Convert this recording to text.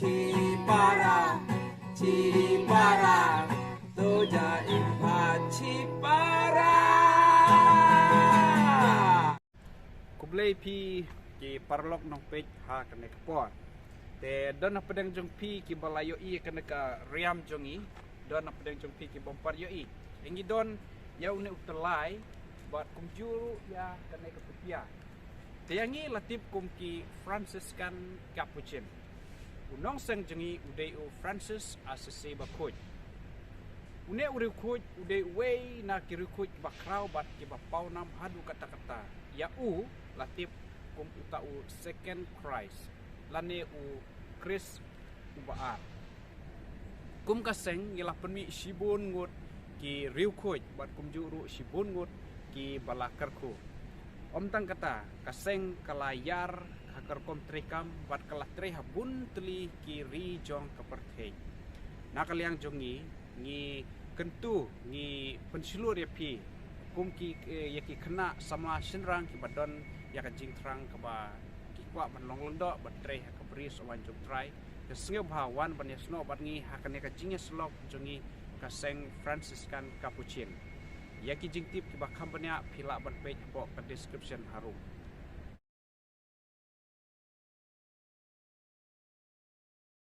Cipara, Cipara, Toja Impa Cipara. Kublai pi ki parlok nong pej ha kene kapor. Te don apa deng jong pi ki balayo i kene ka riam jong i. Don apa deng jong pi ki bompar yo i. Ingi don ya une utelai buat kumjuru ya kene kapupia. Te yangi latip kum ki Franciscan Capuchin. Unong seng jengi udai u Francis asese bakuj. Une uri kuj udai wei na kiri kuj bakrau bat ki bapau nam hadu kata-kata. Ya u latip kum uta u second Christ. Lane u Chris ubaar. Kum kaseng ialah penmi sibun ngut ki riu kuj bat kum juru sibun ngut ki balakarku. Om tang kata kaseng kalayar hakar kom trekam bat kalah tre habun teli kiri jong keperthei. Nakaliang jongi ngi kentu ngi pensilur ya pi kum ki yaki kena sama senrang ki badon ya jing terang ke ba ki kwa ban long londo bat tre ha kabri so wan jong trai ke sngeu bhawan ban yasno bat ngi hakane ka jingnya slok jongi kaseng Franciscan Capuchin. Yaki jing tip ki ba kampanya pila ban page po ka description harum.